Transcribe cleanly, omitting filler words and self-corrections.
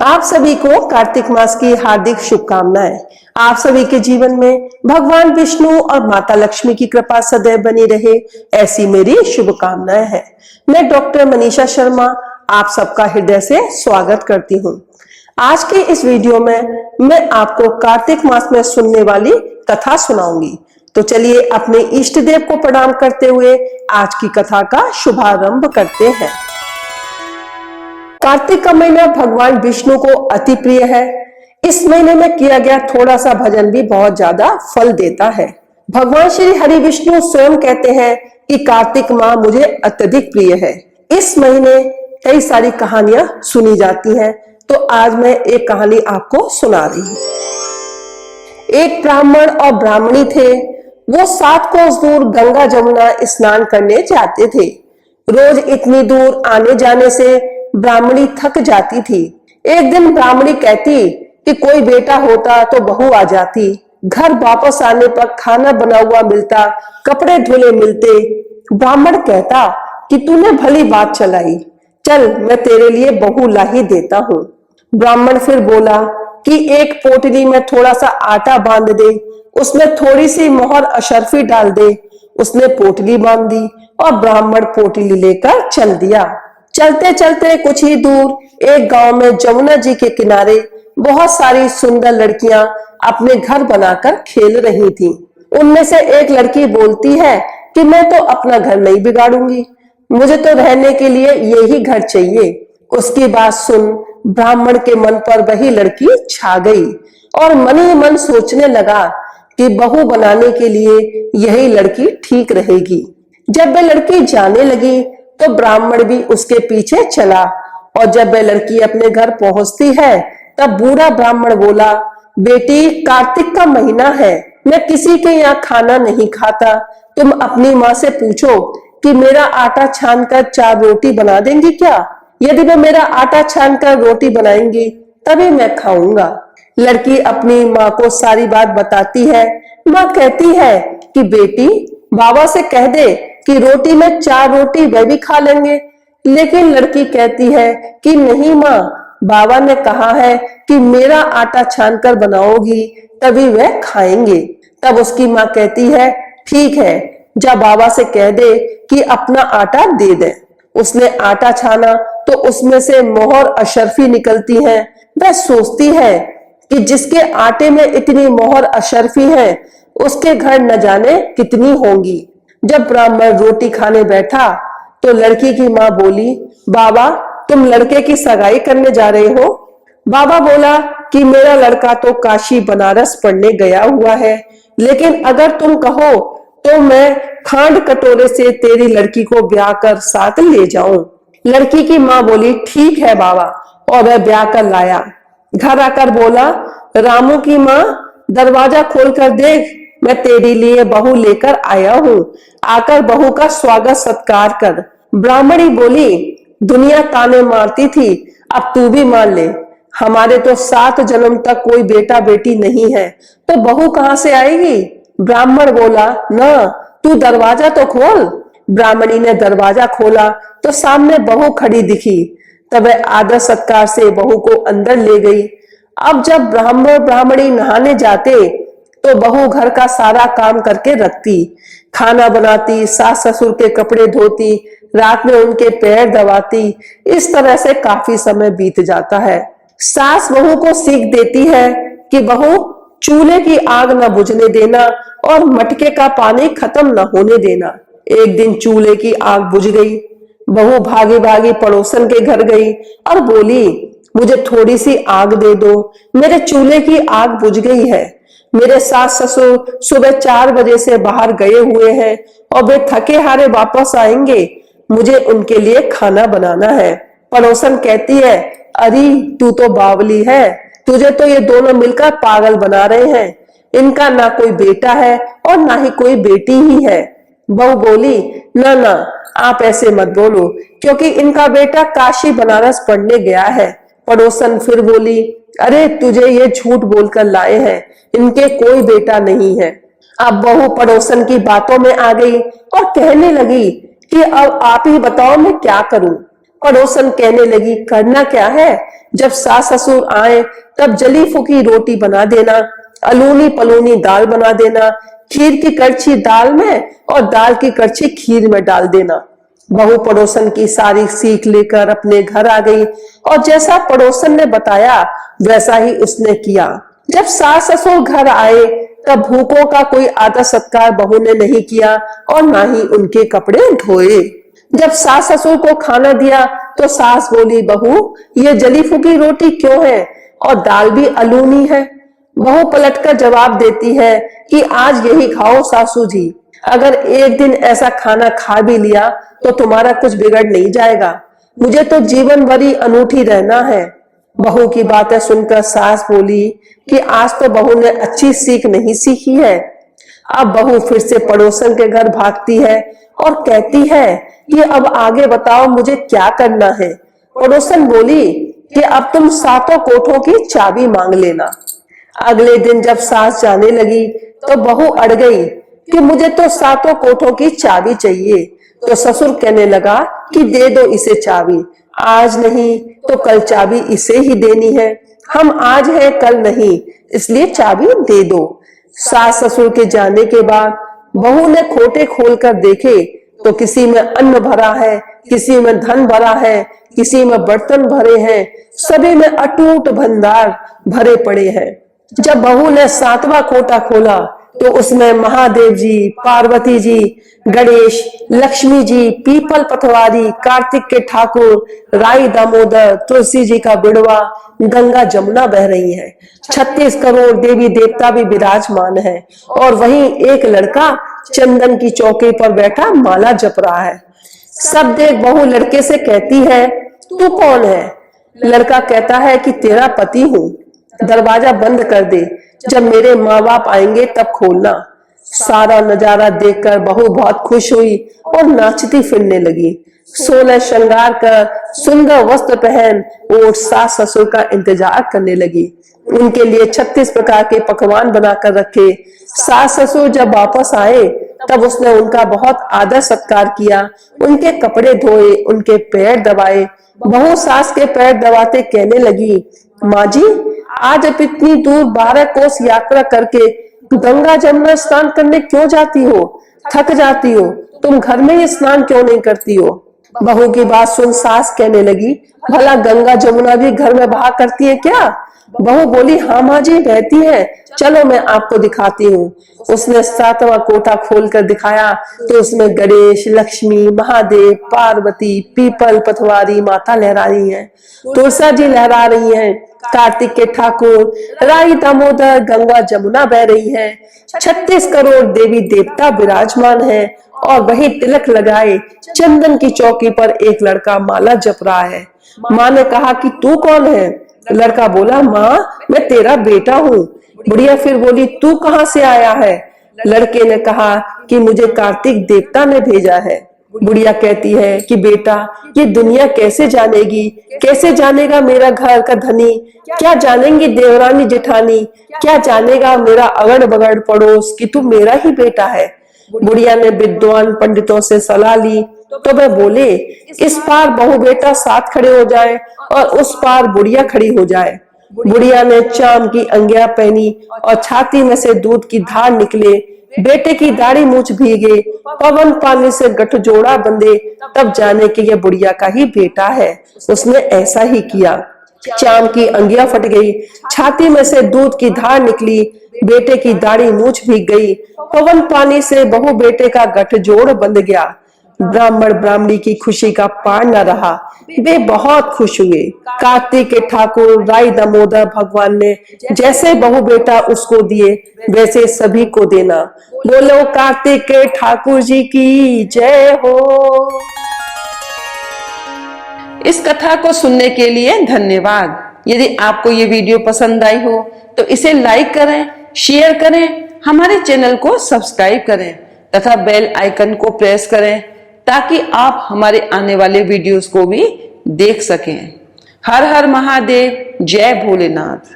आप सभी को कार्तिक मास की हार्दिक शुभकामनाएं। आप सभी के जीवन में भगवान विष्णु और माता लक्ष्मी की कृपा सदैव बनी रहे, ऐसी मेरी शुभकामनाएं हैं। मैं डॉक्टर मनीषा शर्मा आप सबका हृदय से स्वागत करती हूं। आज के इस वीडियो में मैं आपको कार्तिक मास में सुनने वाली कथा सुनाऊंगी। तो चलिए अपने इष्ट देव को प्रणाम करते हुए आज की कथा का शुभारंभ करते हैं। कार्तिक का महीना भगवान विष्णु को अति प्रिय है। इस महीने में किया गया थोड़ा सा भजन भी बहुत ज्यादा फल देता है। भगवान श्री हरि विष्णु स्वयं कहते हैं कि कार्तिक माह मुझे अत्यधिक प्रिय है। इस महीने कई सारी कहानियां सुनी जाती हैं, तो आज मैं एक कहानी आपको सुना रही हूँ। एक ब्राह्मण और ब्राह्मणी थे। वो 7 कोस दूर गंगा जमुना स्नान करने जाते थे। रोज इतनी दूर आने जाने से ब्राह्मणी थक जाती थी। एक दिन ब्राह्मणी कहती कि कोई बेटा होता तो बहू आ जाती। घर वापस आने पर खाना बना हुआ मिलता, कपड़े धुले मिलते। ब्राह्मण कहता कि तूने भली बात चलाई, चल मैं तेरे लिए बहू ला ही देता हूँ। ब्राह्मण फिर बोला कि एक पोटली में थोड़ा सा आटा बांध दे, उसमें थोड़ी सी मोहर अशर्फी डाल दे। उसने पोटली बांध दी और ब्राह्मण पोटली लेकर चल दिया। चलते चलते कुछ ही दूर एक गांव में जमुना जी के किनारे बहुत सारी सुंदर लड़कियां अपने घर बनाकर खेल रही थीं। उनमें से एक लड़की बोलती है कि मैं तो अपना घर नहीं बिगाड़ूंगी, मुझे तो रहने के लिए यही घर चाहिए। उसकी बात सुन ब्राह्मण के मन पर वही लड़की छा गई और मन ही मन सोचने लगा कि बहू बनाने के लिए यही लड़की ठीक रहेगी। जब वह लड़की जाने लगी तो ब्राह्मण भी उसके पीछे चला और जब वह लड़की अपने घर पहुंचती है तब बूढ़ा ब्राह्मण बोला, बेटी कार्तिक का महीना है, मैं किसी के यहाँ खाना नहीं खाता। तुम अपनी माँ से पूछो कि मेरा आटा छानकर 4 रोटी बना देंगी क्या? यदि वे मेरा आटा छानकर रोटी बनाएंगी तभी मैं खाऊंगा। लड़की अपनी माँ को सारी बात बताती है। माँ कहती है कि बेटी बाबा से कह दे कि रोटी में 4 रोटी वह भी खा लेंगे। लेकिन लड़की कहती है कि नहीं माँ, बाबा ने कहा है कि मेरा आटा छानकर बनाओगी तभी वह खाएंगे। तब उसकी माँ कहती है ठीक है, जा बाबा से कह दे कि अपना आटा दे दे। उसने आटा छाना तो उसमें से मोहर अशर्फी निकलती है। वह सोचती है कि जिसके आटे में इतनी मोहर अशर्फी है उसके घर न जाने कितनी होंगी। जब ब्राह्मण रोटी खाने बैठा तो लड़की की माँ बोली, बाबा तुम लड़के की सगाई करने जा रहे हो? बाबा बोला कि मेरा लड़का तो काशी बनारस पढ़ने गया हुआ है, लेकिन अगर तुम कहो तो मैं खांड कटोरे से तेरी लड़की को ब्याह कर साथ ले जाऊं। लड़की की माँ बोली ठीक है बाबा, और वह ब्याह कर लाया। घर आकर बोला, रामू की माँ दरवाजा खोल कर देख, मैं तेरे लिए बहू लेकर आया हूँ, आकर बहू का स्वागत सत्कार कर। ब्राह्मणी बोली, दुनिया ताने मारती थी, अब तू भी मान ले, हमारे तो 7 जन्म तक कोई बेटा बेटी नहीं है, तो बहू कहाँ से आएगी? ब्राह्मण बोला, ना तू दरवाजा तो खोल। ब्राह्मणी ने दरवाजा खोला तो सामने बहू खड़ी दिखी। तब वह आदर सत्कार से बहू को अंदर ले गई। अब जब ब्राह्मण ब्राह्मणी नहाने जाते तो बहू घर का सारा काम करके रखती, खाना बनाती, सास ससुर के कपड़े धोती, रात में उनके पैर दबाती। इस तरह से काफी समय बीत जाता है। सास बहू को सीख देती है कि बहू चूल्हे की आग न बुझने देना और मटके का पानी खत्म न होने देना। एक दिन चूल्हे की आग बुझ गई। बहू भागी भागी पड़ोसन के घर गई और बोली, मुझे थोड़ी सी आग दे दो, मेरे चूल्हे की आग बुझ गई है। मेरे सास ससुर सुबह 4 बजे से बाहर गए हुए हैं और वे थके हारे वापस आएंगे, मुझे उनके लिए खाना बनाना है। पड़ोसन कहती है, अरे तू तो बावली है, तुझे तो ये दोनों मिलकर पागल बना रहे हैं। इनका ना कोई बेटा है और ना ही कोई बेटी ही है। बहू बोली, ना ना आप ऐसे मत बोलो, क्योंकि इनका बेटा काशी बनारस पढ़ने गया है। पड़ोसन फिर बोली, अरे तुझे ये झूठ बोलकर लाए हैं, इनके कोई बेटा नहीं है। अब बहू पड़ोसन की बातों में आ गई और कहने लगी कि अब आप ही बताओ मैं क्या करूं। पड़ोसन कहने लगी, करना क्या है, जब सास ससुर आए तब जली फूकी रोटी बना देना, अलूनी पलूनी दाल बना देना, खीर की कड़छी दाल में और दाल की कड़छी खीर में डाल देना। बहू पड़ोसन की सारी सीख लेकर अपने घर आ गई और जैसा पड़ोसन ने बताया वैसा ही उसने किया। जब सास ससुर घर आए तब भूखों का कोई आदर सत्कार बहू ने नहीं किया और ना ही उनके कपड़े धोए। जब सास ससुर को खाना दिया तो सास बोली, बहू ये जली फूकी रोटी क्यों है और दाल भी अलूनी है। बहू पलटकर जवाब देती है कि आज यही खाओ सासू जी, अगर एक दिन ऐसा खाना खा भी लिया तो तुम्हारा कुछ बिगड़ नहीं जाएगा, मुझे तो जीवन भर ही अनूठी रहना है। बहू की बातें सुनकर सास बोली कि आज तो बहू ने अच्छी सीख नहीं सीखी है। अब बहू फिर से पड़ोसन के घर भागती है और कहती है कि अब आगे बताओ मुझे क्या करना है। पड़ोसन बोली कि अब तुम सातों कोठों की चाबी मांग लेना। अगले दिन जब सास जाने लगी तो बहू अड़ गई कि मुझे तो सातों कोठों की चाबी चाहिए। तो ससुर कहने लगा कि दे दो इसे चाबी, आज नहीं तो कल चाबी इसे ही देनी है, हम आज है कल नहीं, इसलिए चाबी दे दो। सास ससुर के जाने के बाद बहू ने खोटे खोलकर देखे तो किसी में अन्न भरा है, किसी में धन भरा है, किसी में बर्तन भरे हैं, सभी में अटूट भंडार भरे पड़े हैं। जब बहू ने सातवां कोटा खोला तो उसमें महादेव जी, पार्वती जी, गणेश, लक्ष्मी जी, पीपल पथवारी, कार्तिक के ठाकुर, राई दामोदर, तुलसी जी का बिड़वा, गंगा जमुना बह रही है। 36 करोड़ देवी देवता भी विराजमान है और वहीं एक लड़का चंदन की चौकी पर बैठा माला जप रहा है। सब देख बहू लड़के से कहती है, तू कौन है? लड़का कहता है कि तेरा पति हूँ, दरवाजा बंद कर दे, जब मेरे माँ बाप आएंगे तब खोलना। सारा नजारा देखकर बहू बहुत खुश हुई और नाचती फिरने लगी। 16 श्रृंगार कर सुंदर वस्त्र पहन और सास ससुर का इंतजार करने लगी। उनके लिए 36 प्रकार के पकवान बनाकर रखे। सास ससुर जब वापस आए तब उसने उनका बहुत आदर सत्कार किया, उनके कपड़े धोए, उनके पैर दबाए। बहू सास के पैर दबाते कहने लगी, माँ जी आज अब इतनी दूर 12 कोस यात्रा करके गंगा जमुना स्नान करने क्यों जाती हो? थक जाती हो, तुम घर में ही स्नान क्यों नहीं करती हो? बहू की बात सुन सास कहने लगी, भला गंगा जमुना भी घर में बहा करती है क्या? बहू बोली, हाँ माँ जी बहती है, चलो मैं आपको दिखाती हूँ। उसने 7वां कोटा खोलकर दिखाया तो उसमें गणेश, लक्ष्मी, महादेव, पार्वती, पीपल पथवारी माता लहरा रही है, तुलसा जी लहरा रही है, कार्तिक के ठाकुर, राई दामोदर, गंगा जमुना बह रही है, 36 करोड़ देवी देवता विराजमान है और वही तिलक लगाए चंदन की चौकी पर एक लड़का माला जप रहा है। माँ ने कहा कि तू कौन है? लड़का बोला, माँ मैं तेरा बेटा हूँ। बुढ़िया फिर बोली, तू कहाँ से आया है? लड़के ने कहा कि मुझे कार्तिक देवता ने भेजा है। बुढ़िया कहती है कि बेटा ये दुनिया कैसे जानेगी, कैसे जानेगा मेरा घर का धनी, क्या जानेंगी देवरानी जेठानी, क्या जानेगा मेरा अगड़ बगड़ पड़ोस कि तू मेरा ही बेटा है। बुढ़िया ने विद्वान पंडितों से सलाह ली तो वह बोले, इस पार बहू बेटा साथ खड़े हो जाए और उस पार बुढ़िया खड़ी हो जाए। बुढ़िया ने चाम की अंगिया पहनी और छाती में से दूध की धार निकले, बेटे की दाढ़ी मूछ भीगे, पवन पानी से गठजोड़ा बंधे, तब जाने कि यह बुढ़िया का ही बेटा है। उसने ऐसा ही किया। चाम की अंगिया फट गई, छाती में से दूध की धार निकली, बेटे की दाढ़ी मूछ भीग गई, पवन पानी से बहू बेटे का गठजोड़ बंध गया। ब्राह्मण ब्राह्मणी की खुशी का पार न रहा, वे बहुत खुश हुए। कार्तिक के ठाकुर राई दामोदर भगवान ने जैसे बहू बेटा उसको दिए वैसे सभी को देना। बोलो कार्तिक के ठाकुर जी की जय हो। इस कथा को सुनने के लिए धन्यवाद। यदि आपको ये वीडियो पसंद आई हो तो इसे लाइक करें, शेयर करें, हमारे चैनल को सब्सक्राइब करें तथा बेल आइकन को प्रेस करें ताकि आप हमारे आने वाले वीडियोस को भी देख सकें। हर हर महादेव, जय भोलेनाथ।